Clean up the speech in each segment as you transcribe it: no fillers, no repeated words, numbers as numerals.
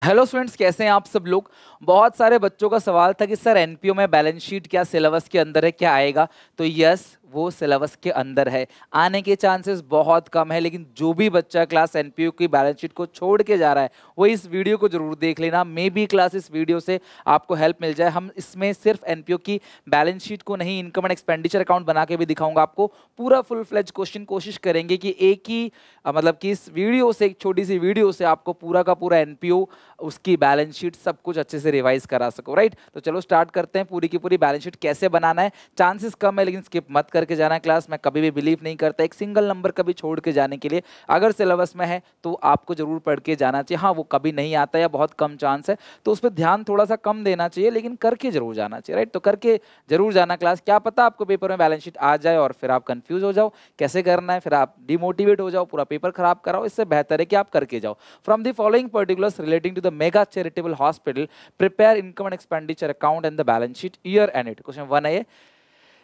Hello students, कैसे हैं आप सब लोग। बहुत सारे बच्चों का सवाल था कि सर एनपीओ में बैलेंस शीट क्या सिलेबस के अंदर है, क्या आएगा। तो यस, वो सिलेबस के अंदर है, आने के चांसेस बहुत कम है। लेकिन जो भी बच्चा क्लास एनपीओ की बैलेंस शीट को छोड़ के जा रहा है वो इस वीडियो को जरूर देख लेना। मे बी क्लास इस वीडियो से आपको हेल्प मिल जाए। हम इसमें सिर्फ एनपीओ की बैलेंस शीट को नहीं, इनकम एंड एक्सपेंडिचर अकाउंट बना के भी दिखाऊंगा आपको। पूरा फुल फ्लेज क्वेश्चन कोशिश करेंगे कि एक ही मतलब कि इस वीडियो से, एक छोटी सी वीडियो से आपको पूरा का पूरा एनपीओ, उसकी बैलेंस शीट सब कुछ अच्छे से रिवाइज करा सको। राइट, तो चलो स्टार्ट करते हैं। पूरी की पूरी बैलेंस शीट कैसे बनाना है, चांसेस कम है लेकिन स्किप मत करके जाना है क्लास। मैं कभी भी बिलीव नहीं करता एक सिंगल नंबर कभी छोड़ के जाने के लिए। अगर सिलेबस में है तो आपको जरूर पढ़ के जाना चाहिए। हाँ, वो कभी नहीं आता या बहुत कम चांस है तो उस पर ध्यान थोड़ा सा कम देना चाहिए, लेकिन करके जरूर जाना चाहिए। राइट, तो करके जरूर जाना क्लास। क्या पता आपको पेपर में बैलेंस शीट आ जाए और फिर आप कंफ्यूज हो जाओ कैसे करना है, फिर आप डिमोटिवेट हो जाओ, पूरा पेपर खराब कराओ। इससे बेहतर है कि आप करके जाओ। From the following particulars relating to the mega charitable hospital, prepare income and expenditure account and the balance sheet year end it. Question 1 है ये,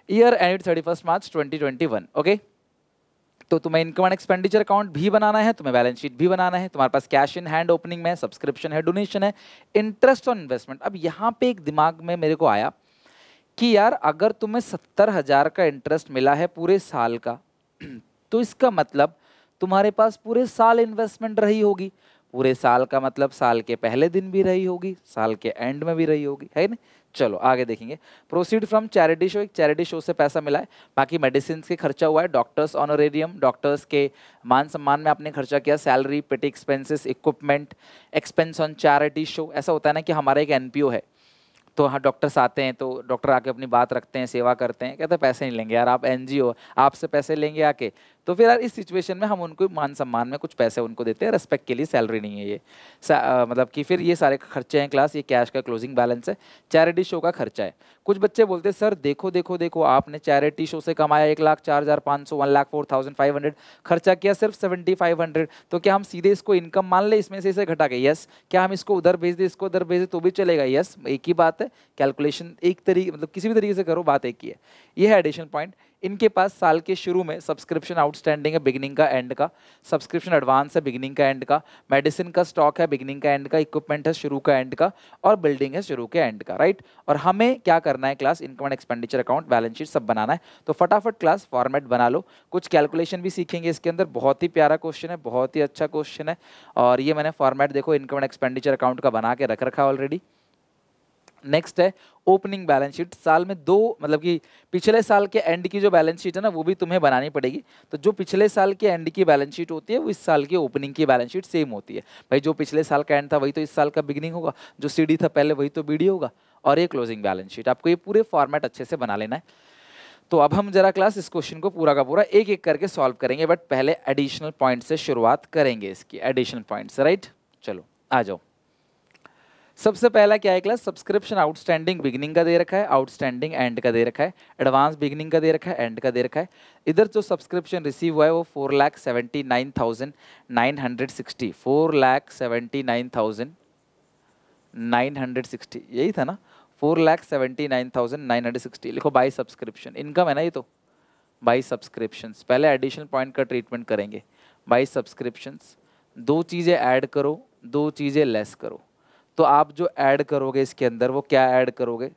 ईयर एंड 31 मार्च 2021। ओके, तो तुम्हें इनकम एंड एक्सपेंडिचर अकाउंट भी बनाना है, तुम्हें balance sheet भी बनाना है। तुम्हारे पास कैश इन हैंड ओपनिंग में, सब्सक्रिप्शन है, डोनेशन है, इंटरेस्ट ऑन इन्वेस्टमेंट। अब यहाँ पे एक दिमाग में मेरे को आया कि यार अगर तुम्हें 70,000 का इंटरेस्ट मिला है पूरे साल का तो इसका मतलब तुम्हारे पास पूरे साल इन्वेस्टमेंट रही होगी। पूरे साल का मतलब साल के पहले दिन भी रही होगी, साल के एंड में भी रही होगी, है ना। चलो आगे देखेंगे। प्रोसीड फ्रॉम चैरिटी शो, एक चैरिटी शो से पैसा मिला है। बाकी मेडिसिन के खर्चा हुआ है, डॉक्टर्स ऑनोरेरियम, डॉक्टर्स के मान सम्मान में आपने खर्चा किया, सैलरी, पेटी expenses, equipment, expense on charity show. ऐसा होता है ना कि हमारा एक एनपीओ है तो हाँ, डॉक्टर्स आते हैं तो डॉक्टर आके अपनी बात रखते हैं, सेवा करते हैं, कहते हैं पैसे नहीं लेंगे यार, आप एनजीओ, आपसे पैसे लेंगे आके। तो फिर यार इस सिचुएशन में हम उनको मान सम्मान में कुछ पैसे उनको देते हैं, रेस्पेक्ट के लिए, सैलरी नहीं है ये। मतलब कि फिर ये सारे खर्चे हैं क्लास, ये कैश का क्लोजिंग बैलेंस है, चैरिटी शो का खर्चा है। कुछ बच्चे बोलते हैं सर देखो देखो देखो, आपने चैरिटी शो से कमाया 1,04,500, 1,04,500, खर्चा किया सिर्फ 7,500, तो क्या हम सीधे इसको इनकम मान ले इसमें से इसे घटा के? यस। क्या हम इसको उधर भेज दे, इसको उधर भेज दे तो भी चलेगा? यस। एक ही बात है, कैलकुलेशन एक तरीके, मतलब किसी भी तरीके से करो, बात एक ही है। ये है एडिशनल पॉइंट। इनके पास साल के शुरू में सब्सक्रिप्शन आउटस्टैंडिंग है बिगिनिंग का एंड का, सब्सक्रिप्शन एडवांस है बिगिनिंग का एंड का, मेडिसिन का स्टॉक है बिगिनिंग का एंड का, इक्विपमेंट है शुरू का एंड का, और बिल्डिंग है शुरू के एंड का। राइट, और हमें क्या करना है class, income and expenditure account, balance sheet सब बनाना है। तो फटाफट क्लास फॉर्मेट बना लो। कुछ कैलकुलेशन भी सीखेंगे इसके अंदर। बहुत ही प्यारा क्वेश्चन है, बहुत ही अच्छा क्वेश्चन है। और ये मैंने फॉर्मेट देखो इनकम एंड एक्सपेंडिचर अकाउंट का बना के रख रखा है ऑलरेडी। नेक्स्ट है ओपनिंग बैलेंस शीट। साल में दो, मतलब कि पिछले साल के एंड की जो बैलेंस शीट है ना वो भी तुम्हें बनानी पड़ेगी। तो जो पिछले साल के एंड की बैलेंस शीट होती है वो इस साल की ओपनिंग की बैलेंस शीट सेम होती है। भाई जो पिछले साल का एंड था वही तो इस साल का बिगिनिंग होगा, जो सीडी था पहले वही तो बीडी होगा, और ये क्लोजिंग बैलेंस शीट। आपको ये पूरे फॉर्मेट अच्छे से बना लेना है। तो अब हम जरा क्लास इस क्वेश्चन को पूरा का पूरा एक एक करके सॉल्व करेंगे, बट पहले एडिशनल पॉइंट से शुरुआत करेंगे, इसकी एडिशनल पॉइंट से। राइट, चलो आ जाओ। सबसे पहला क्या है क्लास, सब्सक्रिप्शन आउटस्टैंडिंग बिगिनिंग का दे रखा है, आउटस्टैंडिंग एंड का दे रखा है, एडवांस बिगिनिंग का दे रखा है, एंड का दे रखा है। इधर जो सब्सक्रिप्शन रिसीव हुआ है वो 4,79,960, 4,79,960, यही था ना, 4,79,960 लिखो बाई सब्सक्रिप्शन। इनकम है ना ये, तो बाई सब्सक्रिप्शंस। पहले एडिशनल पॉइंट का ट्रीटमेंट करेंगे। बाई सब्सक्रिप्शंस, दो चीज़ें ऐड करो, दो चीज़ें लेस करो। तो आप जो ऐड करोगे इसके अंदर, वो क्या ऐड करोगे,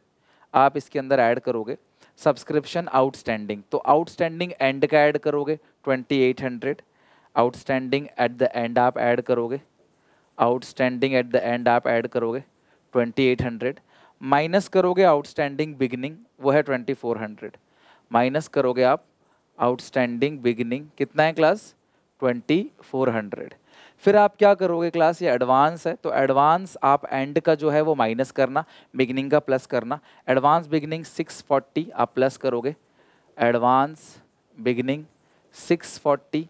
आप इसके अंदर ऐड करोगे सब्सक्रिप्शन आउटस्टैंडिंग। तो आउटस्टैंडिंग एंड का ऐड करोगे 2,800, आउटस्टैंडिंग एट द एंड आप ऐड करोगे, आउटस्टैंडिंग एट द एंड आप ऐड करोगे 2,800, माइनस करोगे आउटस्टैंडिंग बिगिनिंग, वो है 2,400, माइनस करोगे आप आउटस्टैंडिंग बिगिनिंग, कितना है क्लास, 2,400। फिर आप क्या करोगे क्लास, ये एडवांस है तो एडवांस आप एंड का जो है वो माइनस करना, बिगिनिंग का प्लस करना। एडवांस बिगिनिंग 640 आप प्लस करोगे, एडवांस बिगिनिंग 640,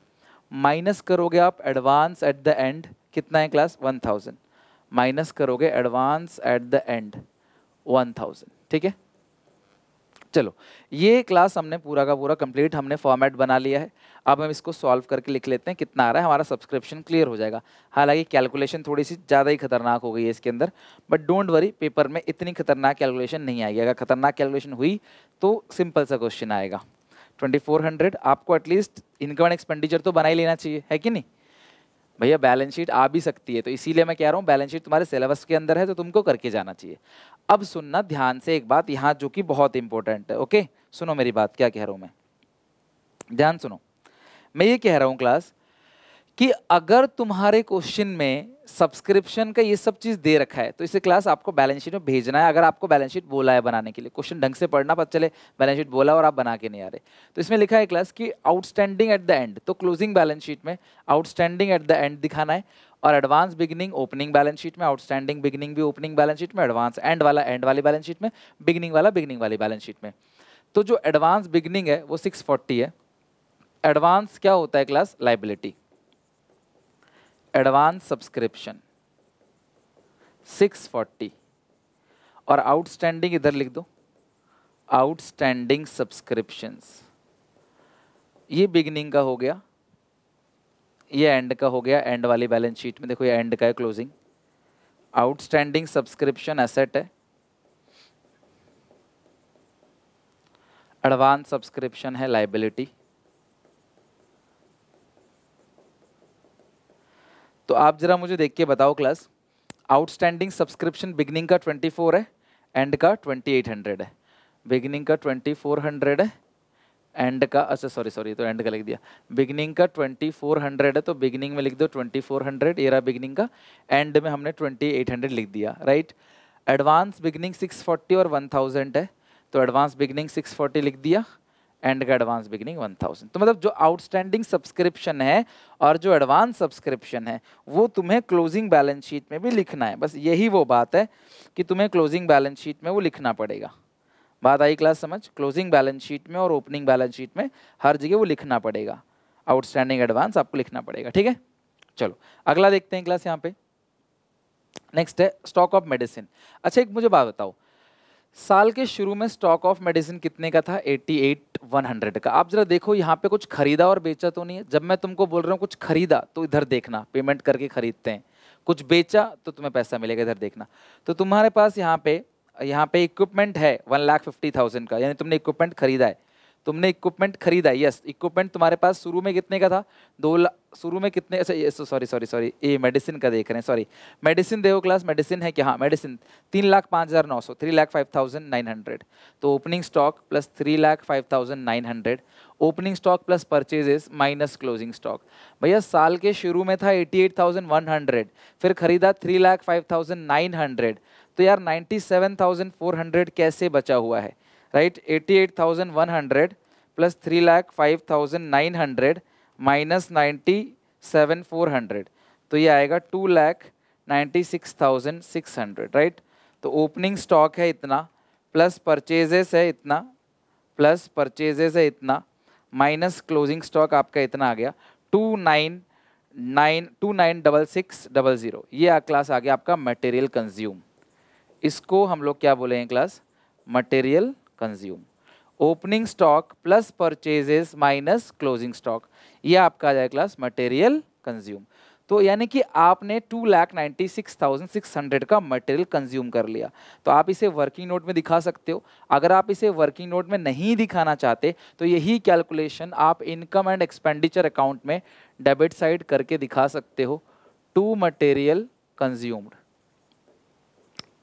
माइनस करोगे आप एडवांस एट द एंड, कितना है क्लास, 1,000, माइनस करोगे एडवांस एट द एंड 1,000। ठीक है, चलो ये क्लास हमने पूरा का पूरा कंप्लीट, हमने फॉर्मेट बना लिया है। अब हम इसको सॉल्व करके लिख लेते हैं कितना आ रहा है, हमारा सब्सक्रिप्शन क्लियर हो जाएगा। हालांकि कैलकुलेशन थोड़ी सी ज़्यादा ही खतरनाक हो गई है इसके अंदर, बट डोंट वरी, पेपर में इतनी खतरनाक कैलकुलेशन नहीं आएगी। अगर खतरनाक कैलकुलेशन हुई तो सिंपल सा क्वेश्चन आएगा। 2,400 आपको एटलीस्ट इनकम एंड एक्सपेंडिचर तो बना ही लेना चाहिए, है कि नहीं। भैया बैलेंस शीट आ भी सकती है, तो इसीलिए मैं कह रहा हूँ बैलेंस शीट तुम्हारे सिलेबस के अंदर है तो तुमको करके जाना चाहिए। अब सुनना ध्यान से एक बात यहाँ जो कि बहुत इंपॉर्टेंट है। ओके, सुनो मेरी बात, क्या कह रहा हूँ मैं, ध्यान सुनो। मैं ये कह रहा हूँ क्लास कि अगर तुम्हारे क्वेश्चन में सब्सक्रिप्शन का ये सब चीज दे रखा है तो इसे क्लास आपको बैलेंस शीट में भेजना है। अगर आपको बैलेंस शीट बोला है बनाने के लिए, क्वेश्चन ढंग से पढ़ना, पता चले बैलेंस शीट बोला और आप बना के नहीं आ रहे, तो इसमें लिखा है क्लास कि आउटस्टैंडिंग एट द एंड, तो क्लोजिंग बैलेंस शीट में आउटस्टैंडिंग एट द एंड दिखाना है, और advance beginning opening balance sheet में, आउटस्टैंडिंग बिगिनिंग भी ओपनिंग बैलेंस शीट में, एडवांस एंड वाला एंड वाली बैलेंस शीट में, बिगिनिंग वाला बिगिनिंग वाली बैलेंस शीट में। तो जो एडवांस बिगिनिंग है वो 640 है। एडवांस क्या होता है क्लास, लाइबिलिटी। एडवांस सब्सक्रिप्शन 640, और आउटस्टैंडिंग इधर लिख दो, आउटस्टैंडिंग सब्सक्रिप्शंस, ये बिगिनिंग का हो गया, ये एंड का हो गया। एंड वाली बैलेंस शीट में देखो ये एंड का है, क्लोजिंग। आउटस्टैंडिंग सब्सक्रिप्शन एसेट है, एडवांस सब्सक्रिप्शन है लाइबिलिटी। तो आप जरा मुझे देख के बताओ क्लास, आउटस्टैंडिंग सब्सक्रिप्शन बिगिनिंग का 24 है, एंड का 2800 है। बिगिनिंग का 2400 है, एंड का, अच्छा सॉरी तो एंड का लिख दिया। बिगिनिंग का 2400 है तो बिगिनिंग में लिख दो 2400, ये रहा बिगिनिंग का, एंड में हमने 2800 लिख दिया, राइट। एडवांस बिगिनिंग 640 और 1000 है, तो एडवांस बिगिनिंग 640 लिख दिया, एंड का एडवांस बिगिनिंग 1000। तो मतलब जो आउटस्टैंडिंग सब्सक्रिप्शन है और जो एडवांस सब्सक्रिप्शन है वो तुम्हें क्लोजिंग बैलेंस शीट में भी लिखना है। बस यही वो बात है कि तुम्हें क्लोजिंग बैलेंस शीट में वो लिखना पड़ेगा। बात आई क्लास समझ? क्लोजिंग बैलेंस शीट में और ओपनिंग बैलेंस शीट में हर जगह वो लिखना पड़ेगा, आउटस्टैंडिंग एडवांस आपको लिखना पड़ेगा, ठीक है। चलो अगला देखते हैं क्लास, यहाँ पे नेक्स्ट है स्टॉक ऑफ मेडिसिन। अच्छा एक मुझे बात बताओ, साल के शुरू में स्टॉक ऑफ मेडिसिन कितने का था? 88,100 का। आप जरा देखो यहाँ पे कुछ खरीदा और बेचा तो नहीं है? जब मैं तुमको बोल रहा हूँ कुछ खरीदा तो इधर देखना, पेमेंट करके खरीदते हैं, कुछ बेचा तो तुम्हें पैसा मिलेगा, इधर देखना। तो तुम्हारे पास यहाँ पे इक्विपमेंट है 1,50,000 का, यानी तुमने इक्विपमेंट खरीदा है, तुमने इक्विपमेंट खरीदा है, यस। इक्विपमेंट तुम्हारे पास शुरू में कितने का था? 2 लाख। शुरू में कितने, अच्छा सॉरी ये मेडिसिन का देख रहे हैं, सॉरी। मेडिसिन देखो क्लास, मेडिसिन है क्या? हाँ मेडिसिन 3,05,900, 3,05,900। तो opening stock plus 3,05,900, opening stock plus purchases minus closing stock. भैया साल के शुरू में था 88,100, फिर खरीदा 3,05,900, तो यार 97,400 कैसे बचा हुआ है, राइट। 88,100 प्लस 3,05,900 माइनस 97,400, तो ये आएगा 2,96,600, राइट। तो ओपनिंग स्टॉक है इतना, प्लस परचेजेस है इतना, प्लस परचेजेस है इतना, माइनस क्लोजिंग स्टॉक आपका इतना आ गया 29,66,00। ये क्लास आ गया आपका मटेरियल कंज्यूम। इसको हम लोग क्या बोले हैं class? Material consume. Opening stock plus purchases minus closing stock, ये आपका आ जाए क्लास मटेरियल कंज्यूम। तो यानी कि आपने 2,96,600 का मटेरियल कंज्यूम कर लिया। तो आप इसे वर्किंग नोट में दिखा सकते हो। अगर आप इसे वर्किंग नोट में नहीं दिखाना चाहते तो यही कैलकुलेशन आप इनकम एंड एक्सपेंडिचर अकाउंट में डेबिट साइड करके दिखा सकते हो, to material consumed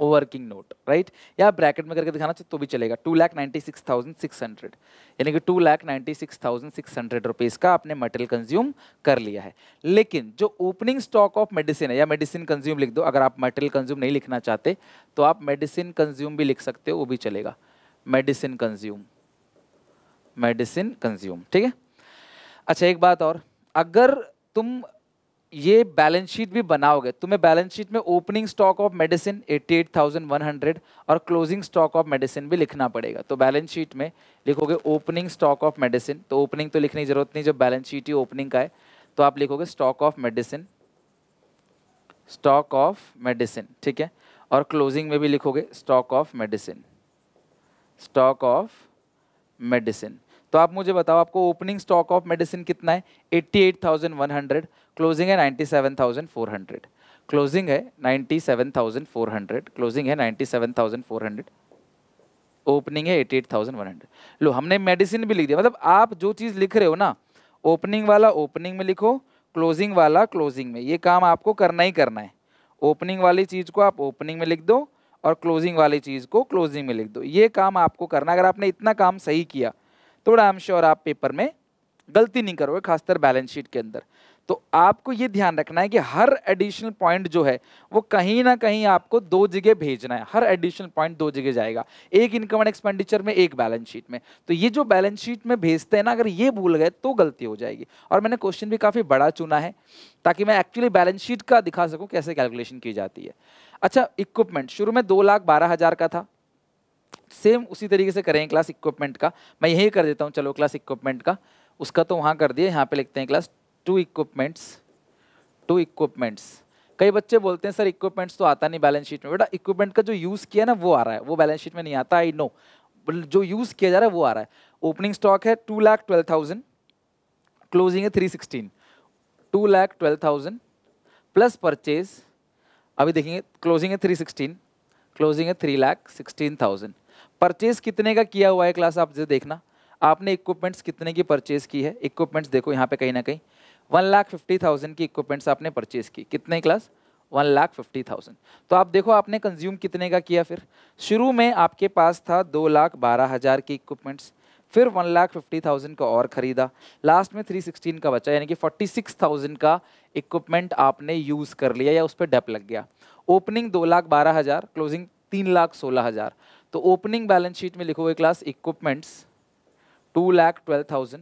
working note, right. या ब्रैकेट में करके दिखाना चाहिए तो भी चलेगा। 2,96,600, यानी कि 2,96,600 रुपीज़ का आपने मटेरियल कंज्यूम कर लिया है। लेकिन जो ओपनिंग स्टॉक ऑफ मेडिसिन है, या मेडिसिन कंज्यूम लिख दो, अगर आप मटेरियल कंज्यूम नहीं लिखना चाहते तो आप मेडिसिन कंज्यूम भी लिख सकते हो, वो भी चलेगा। मेडिसिन कंज्यूम, मेडिसिन कंज्यूम, ठीक है। अच्छा एक बात और, अगर तुम ये बैलेंस शीट भी बनाओगे, तुम्हें बैलेंस शीट में ओपनिंग स्टॉक ऑफ मेडिसिन 88,100 और क्लोजिंग स्टॉक ऑफ मेडिसिन भी लिखना पड़ेगा। तो बैलेंस शीट में लिखोगे ओपनिंग स्टॉक ऑफ मेडिसिन, तो ओपनिंग तो लिखने की जरूरत नहीं, जब बैलेंस शीट ही ओपनिंग का है, तो आप लिखोगे stock of medicine, stock of medicine, ठीक है। और क्लोजिंग में भी लिखोगे stock of medicine, stock of medicine. तो आप मुझे बताओ आपको ओपनिंग स्टॉक ऑफ मेडिसिन कितना है? 88,100, क्लोजिंग है 97,400, क्लोजिंग है 97,400, क्लोजिंग है 97,400, ओपनिंग है 88,100। लो हमने मेडिसिन भी लिख दिया। मतलब आप जो चीज़ लिख रहे हो ना, ओपनिंग वाला ओपनिंग में लिखो, क्लोजिंग वाला क्लोजिंग में, ये काम आपको करना ही करना है। ओपनिंग वाली चीज को आप ओपनिंग में लिख दो और क्लोजिंग वाली चीज को क्लोजिंग में लिख दो, ये काम आपको करना। अगर आपने इतना काम सही किया तो आई एम श्योर आप पेपर में गलती नहीं करोगे, खासकर बैलेंस शीट के अंदर। तो आपको ये ध्यान रखना है कि हर एडिशनल पॉइंट जो है वो कहीं ना कहीं आपको दो जगह भेजना है। हर एडिशनल पॉइंट दो जगह जाएगा, एक इनकम एंड एक्सपेंडिचर में, एक बैलेंस शीट में। तो ये जो बैलेंस शीट में भेजते हैं ना, अगर ये भूल गए तो गलती हो जाएगी। और मैंने क्वेश्चन भी काफी बड़ा चुना है ताकि मैं एक्चुअली बैलेंस शीट का दिखा सकूं कैसे कैलकुलेशन की जाती है। अच्छा, इक्विपमेंट शुरू में 2,12,000 का था, सेम उसी तरीके से करें क्लास इक्विपमेंट का। मैं यही कर देता हूँ, चलो क्लास इक्विपमेंट का, उसका तो वहाँ कर दिए, यहाँ पे लिखते हैं क्लास टू इक्विपमेंट्स। कई बच्चे बोलते हैं सर इक्विपमेंट्स तो आता नहीं बैलेंस शीट में। बेटा इक्विपमेंट का जो यूज़ किया ना वो आ रहा है, वो बैलेंस शीट में नहीं आता, आई नो, जो यूज़ किया जा रहा है वो आ रहा है। ओपनिंग स्टॉक है 2,12,000, क्लोजिंग है 316। 2,12,000 प्लस परचेज, अभी देखेंगे क्लोजिंग है 316, क्लोजिंग है 3,16,000। परचेज कितने का किया हुआ है क्लास, आप जो देखना आपने इक्विपमेंट्स कितने की परचेज की है। इक्विपमेंट्स देखो यहाँ पे कहीं ना कहीं 1,50,000 की इक्विपमेंट्स आपने परचेज की, कितने क्लास 1,50,000। तो आप देखो आपने कंज्यूम कितने का किया। फिर शुरू में आपके पास था 2,12,000 की इक्विपमेंट्स, फिर 1,50,000 का और खरीदा, लास्ट में 316 का बचा, यानी कि 46,000 का इक्विपमेंट आपने यूज कर लिया या उस पर डेप लग गया। Opening 2,12,000, closing 3,16,000। तो ओपनिंग बैलेंस शीट में लिखोगे क्लास इक्विपमेंट्स 2,12,000,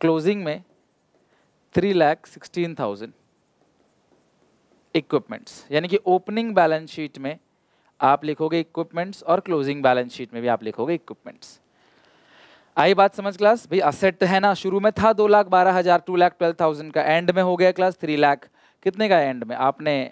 क्लोजिंग में 3,16,000 इक्विपमेंट्स। यानी कि ओपनिंग बैलेंस शीट में आप लिखोगे इक्विपमेंट्स और क्लोजिंग बैलेंस शीट में भी आप लिखोगे इक्विपमेंट्स। आई बात समझ क्लास? भाई असेट है ना, शुरू में था 2,12,000, 2,12,000 का, एंड में हो गया क्लास 3 लाख, कितने का एंड में आपने,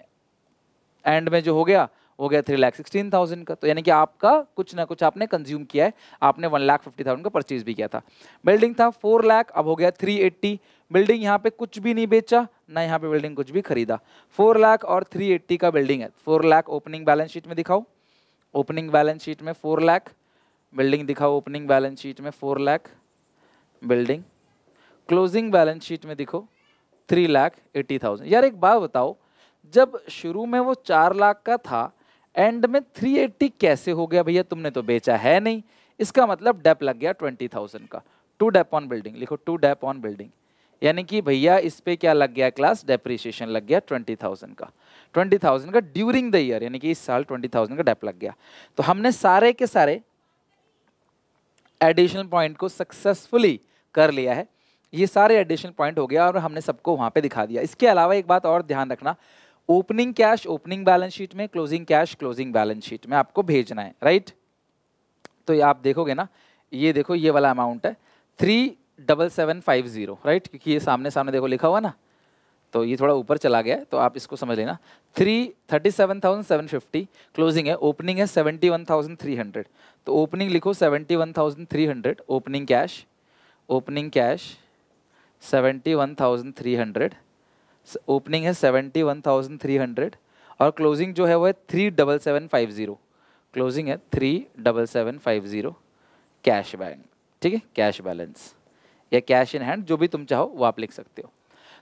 एंड में जो हो गया 3,16,000 का। तो यानी कि आपका कुछ ना कुछ आपने कंज्यूम किया है, आपने 1,50,000 का परचेज भी किया था। बिल्डिंग था 4 लाख, अब हो गया 380। बिल्डिंग यहाँ पे कुछ भी नहीं बेचा ना, यहाँ पे बिल्डिंग कुछ भी खरीदा। 4 लाख और 380 का बिल्डिंग है। 4 लाख ओपनिंग बैलेंस शीट में दिखाओ, ओपनिंग बैलेंस शीट में 4 लाख बिल्डिंग दिखाओ, ओपनिंग बैलेंस शीट में 4 lakh building, closing balance sheet में दिखो 3,80,000। यार एक बात बताओ, जब शुरू में वो 4 लाख का था, एंड में 380 कैसे हो गया भैया? तुमने तो बेचा है नहीं, इसका मतलब डेप लग गया 20,000 का। टू डेप ऑन बिल्डिंग लिखो, टू डेप ऑन बिल्डिंग, यानी कि भैया इस पे क्या लग गया क्लास, डेप्रिसिएशन लग गया 20,000 का। 20,000 का ड्यूरिंग द ईयर, यानी कि इस साल 20,000 का डेप लग गया। तो हमने सारे के सारे एडिशनल पॉइंट को सक्सेसफुली कर लिया है। ये सारे एडिशनल पॉइंट हो गया और हमने सबको वहां पे दिखा दिया। इसके अलावा एक बात और ध्यान रखना, opening cash opening balance sheet में, closing cash closing balance sheet में आपको भेजना है, राइट? तो ये आप देखोगे ना, ये देखो ये वाला अमाउंट है 3,7750, राइट? क्योंकि ये सामने सामने देखो लिखा हुआ ना, तो ये थोड़ा ऊपर चला गया है, तो आप इसको समझ लेना। 37,750 क्लोजिंग है, ओपनिंग है 71,300। तो ओपनिंग लिखो 71,300, ओपनिंग कैश 71,300, ओपनिंग है 71,300 और क्लोजिंग जो है वो है 3,7750, क्लोजिंग है 3,7750 कैश बैंक, ठीक है? कैश बैलेंस या कैश इन हैंड, जो भी तुम चाहो वो आप लिख सकते हो।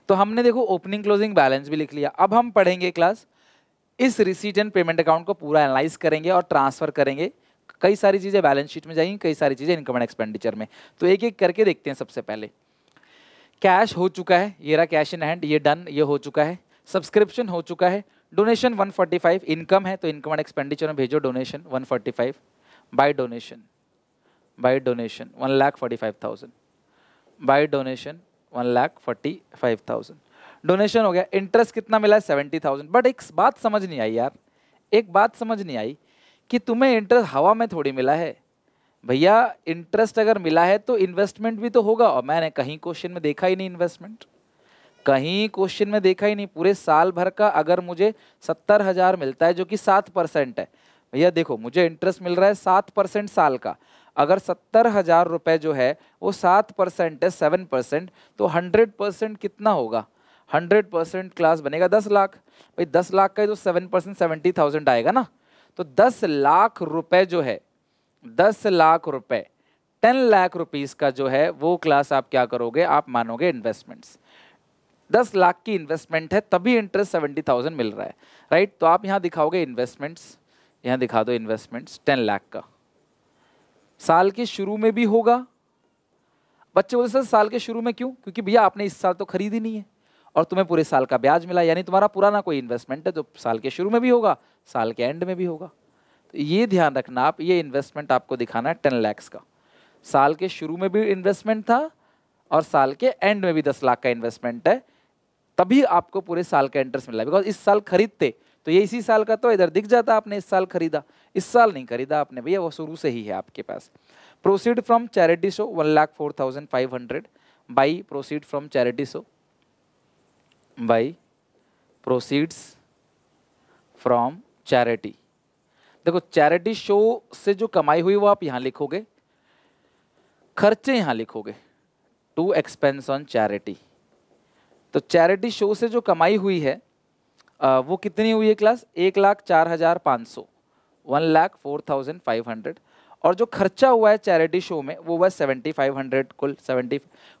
तो हमने देखो ओपनिंग क्लोजिंग बैलेंस भी लिख लिया। अब हम पढ़ेंगे क्लास इस रिसीट एंड पेमेंट अकाउंट को पूरा एनालाइज करेंगे और ट्रांसफर करेंगे। कई सारी चीजें बैलेंस शीट में जाएंगी, कई सारी चीजें इनकम एंड एक्सपेंडिचर में। तो एक एक करके देखते हैं। सबसे पहले कैश हो चुका है, ये रहा कैश इन हैंड, ये डन, ये हो चुका है। सब्सक्रिप्शन हो चुका है। डोनेशन 145, इनकम है तो इनकम एंड एक्सपेंडिचर में भेजो donation 145। By donation 1,45,000, by donation 1,45,000, donation हो गया। इंटरेस्ट कितना मिला है 70,000। बट एक बात समझ नहीं आई यार, एक बात समझ नहीं आई कि तुम्हें इंटरेस्ट हवा में थोड़ी मिला है भैया। इंटरेस्ट अगर मिला है तो इन्वेस्टमेंट भी तो होगा, और मैंने कहीं क्वेश्चन में देखा ही नहीं इन्वेस्टमेंट, कहीं क्वेश्चन में देखा ही नहीं। पूरे साल भर का अगर मुझे 70,000 मिलता है जो कि 7% है, भैया देखो मुझे इंटरेस्ट मिल रहा है 7% साल का। अगर 70,000 रुपए जो है वो 7% है, 7%, तो 100% कितना होगा? 100% क्लास बनेगा 10 लाख। भाई 10 लाख का तो 7% 70,000 आएगा ना। तो 10 लाख रुपए जो है, 10 लाख रुपए 10 लाख रुपीस का जो है वो क्लास आप क्या करोगे, आप मानोगे इन्वेस्टमेंट्स। 10 लाख की इन्वेस्टमेंट है तभी इंटरेस्ट 70,000 मिल रहा है, राइट। तो आप यहाँ दिखाओगे इन्वेस्टमेंट्स, यहाँ दिखा दो इन्वेस्टमेंट्स 10 लाख का, साल के शुरू में भी होगा। बच्चे बोलते सर साल के शुरू में क्यों, क्योंकि भैया आपने इस साल तो खरीदी नहीं है और तुम्हें पूरे साल का ब्याज मिला, यानी तुम्हारा पुराना कोई इन्वेस्टमेंट है जो साल के शुरू में भी होगा, साल के एंड में भी होगा। तो ये ध्यान रखना आप, ये इन्वेस्टमेंट आपको दिखाना है 10 लाख का, साल के शुरू में भी इन्वेस्टमेंट था और साल के एंड में भी 10 लाख का इन्वेस्टमेंट है, तभी आपको पूरे साल का इंटरेस्ट मिला। बिकॉज इस साल खरीदते तो ये इसी साल का तो इधर दिख जाता, आपने इस साल खरीदा, इस साल नहीं खरीदा आपने भैया, वो शुरू से ही है आपके पास। Proceed from charity show 1,04,500 by proceed from charity show, by proceeds from charity. देखो चैरिटी शो से जो कमाई हुई वो आप यहां लिखोगे, खर्चे यहां लिखोगे, टू एक्सपेंस ऑन चैरिटी। तो चैरिटी शो से जो कमाई हुई है वो कितनी हुई है क्लास, 1,04,500, 1,04,500। और जो खर्चा हुआ है चैरिटी शो में वो हुआ 7,500 कुल 70।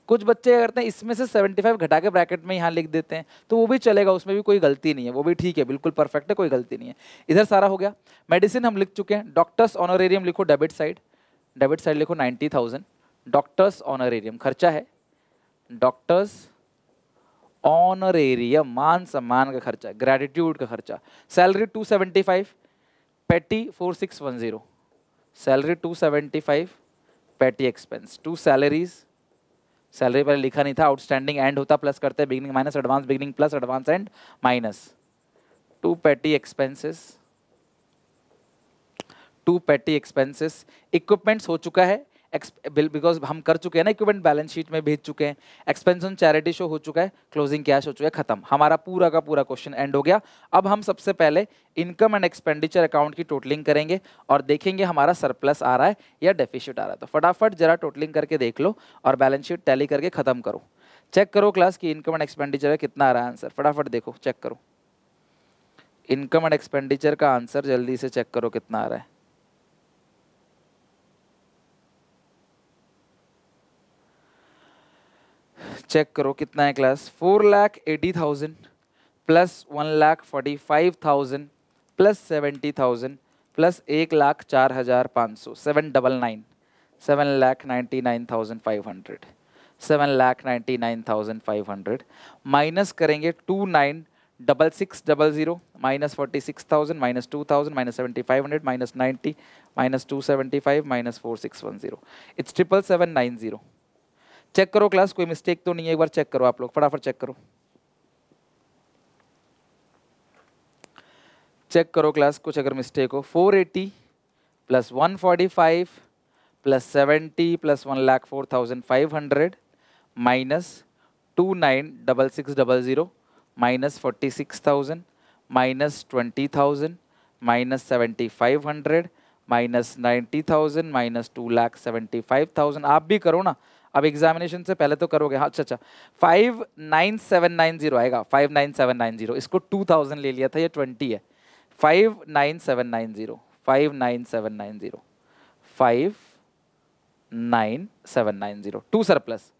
कुछ बच्चे क्या करते हैं इसमें से 75 घटा के ब्रैकेट में यहाँ लिख देते हैं, तो वो भी चलेगा, उसमें भी कोई गलती नहीं है, वो भी ठीक है, बिल्कुल परफेक्ट है, कोई गलती नहीं है। इधर सारा हो गया। मेडिसिन हम लिख चुके हैं, डॉक्टर्स ऑनरेरियम लिखो डेबिट साइड, डेबिट साइड लिखो 90,000, डॉक्टर्स ऑनरेरियम खर्चा है, डॉक्टर्स ऑनरेरियम मान सम्मान का खर्चा, ग्रेटिट्यूड का खर्चा। सैलरी 275, पेटी 4610, सैलरी 275, पेटी एक्सपेंस, 2 सैलरीज, सैलरी पहले लिखा नहीं था, आउटस्टैंडिंग एंड होता प्लस करते हैं, beginning minus advance, beginning plus advance and minus, 2 पेटी एक्सपेंसेस, 2 पेटी एक्सपेंसेस। इक्विपमेंट्स हो चुका है बिकॉज हम कर चुके हैं ना, इक्विपमेंट बैलेंस शीट में भेज चुके हैं, एक्सपेंस ऑन चैरिटी शो हो चुका है, क्लोजिंग कैश हो चुका है, खत्म, हमारा पूरा का पूरा क्वेश्चन एंड हो गया। अब हम सबसे पहले इनकम एंड एक्सपेंडिचर अकाउंट की टोटलिंग करेंगे और देखेंगे हमारा सरप्लस आ रहा है या डेफिसिट आ रहा है। तो फटाफट जरा टोटलिंग करके देख लो और बैलेंस शीट टैली करके खत्म करो। चेक करो क्लास की इनकम एंड एक्सपेंडिचर कितना आ रहा है आंसर, फटाफट देखो, चेक करो इनकम एंड एक्सपेंडिचर का आंसर, जल्दी से चेक करो कितना आ रहा है। चेक करो कितना है class, 4,80,000 plus 1,45,000 plus 70,000 plus 1,04,500, 799, 7,99,500, 7,99,500 minus करेंगे 29,6600 minus 46,000 minus 2,000 minus 7,500 minus 90 minus 275 minus 4,610, it's 7,790। Check करो क्लास कोई मिस्टेक तो नहीं है, एक बार चेक करो आप लोग, फटाफट चेक करो, चेक करो क्लास कुछ अगर मिस्टेक हो। 480 plus 145 plus 70 plus 1,04,500 minus 29,6600 minus 46,000 minus 20,000 minus 7,500 minus 90,000 minus 2,75,000। आप भी करो ना, अब एग्जामिनेशन से पहले तो करोगे। हाँ अच्छा 59790 आएगा, 59790, इसको 2000 ले लिया था, ये 20 है, 59790, 59790, 59790, 2 सरप्लस।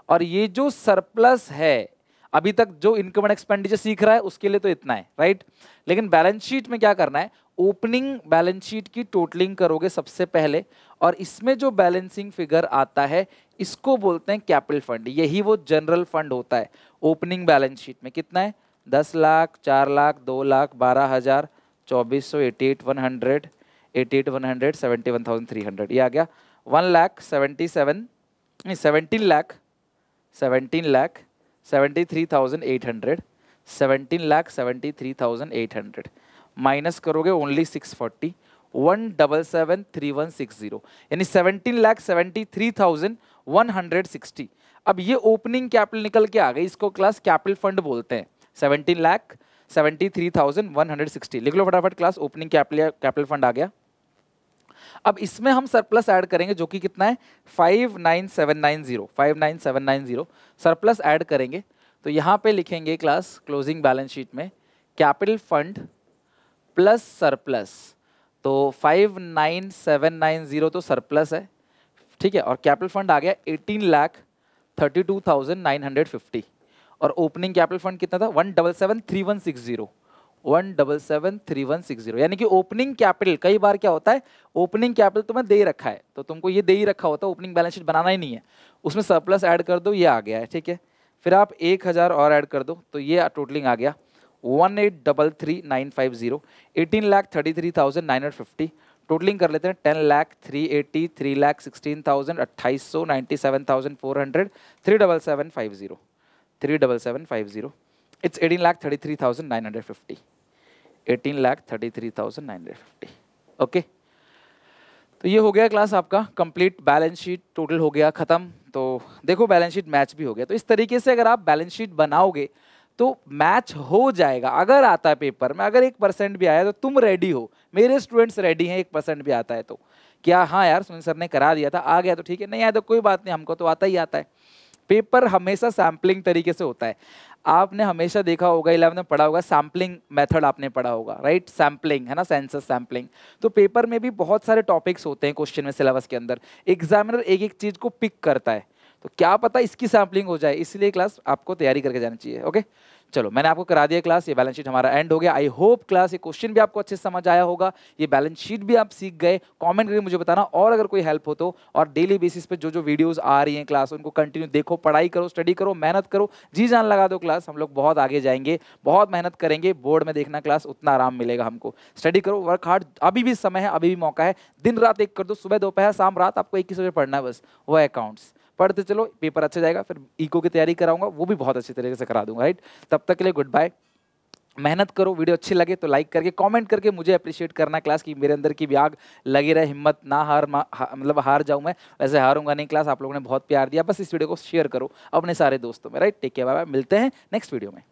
और ये जो सरप्लस है अभी तक जो इनकम एंड एक्सपेंडिचर सीख रहा है उसके लिए तो इतना है, राइट। लेकिन बैलेंस शीट में क्या करना है, ओपनिंग बैलेंस शीट की टोटलिंग करोगे सबसे पहले, और इसमें जो बैलेंसिंग फिगर आता है इसको बोलते हैं कैपिटल फंड, यही वो जनरल फंड होता है। ओपनिंग बैलेंस शीट में कितना है, 10 लाख, 4 लाख, 2 लाख, 12,000, 2,400, 88,100, 88,100, 71,300, ये आ गया 1,77,000, 17 लाख, 17 लाख 73,800, 17,73,800 माइनस करोगे ओनली 640, 177,3160, यानी 17,73,160। अब ये ओपनिंग कैपिटल निकल के आ गई, इसको क्लास कैपिटल फंड बोलते हैं। 17,73,160 लिख लो फटाफट क्लास, ओपनिंग कैपिटल फंड आ गया। अब इसमें हम सरप्लस ऐड करेंगे जो कि कितना है 59790, 59790 सरप्लस ऐड करेंगे। तो यहाँ पे लिखेंगे क्लास क्लोजिंग बैलेंस शीट में कैपिटल फंड प्लस सरप्लस, तो 59790 तो सरप्लस है, ठीक है, और कैपिटल फंड आ गया 18,32,950 और ओपनिंग कैपिटल फंड कितना था 1773160 1773160 यानी कि ओपनिंग कैपिटल, कई बार क्या होता है ओपनिंग कैपिटल तुम्हें दे ही रखा है तो तुमको ये दे ही रखा होता है, ओपनिंग बैलेंस शीट बनाना ही नहीं है, उसमें सरप्लस ऐड कर दो, ये आ गया है। ठीक है, फिर आप 1000 और ऐड कर दो तो ये टोटलिंग आ गया 18,33,950 18,33,950 टोटलिंग कर लेते हैं 10,03,80 3,16,000 2800 97,400 37750 37750 it's 18,33,950 18,33,950 ओके। तो ये हो गया क्लास आपका कंप्लीट, बैलेंस शीट टोटल हो गया खत्म। तो देखो बैलेंस शीट मैच भी हो गया, तो इस तरीके से अगर आप बैलेंस शीट बनाओगे तो मैच हो जाएगा। अगर आता है पेपर में, अगर 1% भी आया तो तुम रेडी हो, मेरे स्टूडेंट्स रेडी हैं, 1% भी आता है तो क्या हाँ यार सुनील सर ने करा दिया था, आ गया तो ठीक है, नहीं आया तो कोई बात नहीं, हमको तो आता ही आता है। पेपर हमेशा सैम्पलिंग तरीके से होता है, आपने हमेशा देखा होगा 11 में पढ़ा होगा, सैम्पलिंग मेथड आपने पढ़ा होगा, राइट, सैम्पलिंग है ना, सेंसस सैम्पलिंग। तो पेपर में भी बहुत सारे टॉपिक्स होते हैं क्वेश्चन में सिलेबस के अंदर, एग्जामिनर एक एक चीज को पिक करता है, तो क्या पता इसकी सैम्पलिंग हो जाए, इसलिए क्लास आपको तैयारी करके जानी चाहिए। ओके चलो मैंने आपको करा दिया क्लास, ये बैलेंस शीट हमारा एंड हो गया। आई होप क्लास ये क्वेश्चन भी आपको अच्छे से समझ आया होगा, ये बैलेंस शीट भी आप सीख गए। कमेंट करके मुझे बताना, और अगर कोई हेल्प हो तो, और डेली बेसिस पे जो जो वीडियोस आ रही हैं क्लास उनको कंटिन्यू देखो, पढ़ाई करो, स्टडी करो, मेहनत करो, जी जान लगा दो क्लास, हम लोग बहुत आगे जाएंगे, बहुत मेहनत करेंगे। बोर्ड में देखना क्लास, उतना आराम मिलेगा हमको। स्टडी करो, वर्क हार्ड, अभी भी समय है, अभी भी मौका है, दिन रात एक कर दो, सुबह दोपहर शाम रात आपको एक ही सब्जेक्ट पढ़ना है बस, वो अकाउंट्स। पढ़ते चलो, पेपर अच्छा जाएगा। फिर इको की तैयारी कराऊंगा, वो भी बहुत अच्छी तरीके से करा दूंगा, राइट। तब तक के लिए गुड बाय, मेहनत करो। वीडियो अच्छी लगे तो लाइक करके कमेंट करके मुझे अप्रिशिएट करना क्लास, की मेरे अंदर की भी आग लगी रहे, हिम्मत ना मतलब हार जाऊं मैं, वैसे हारूंगा नहीं क्लास। आप लोगों ने बहुत प्यार दिया, बस इस वीडियो को शेयर करो अपने सारे दोस्तों में, right. Take care, bye bye, मिलते हैं नेक्स्ट वीडियो में।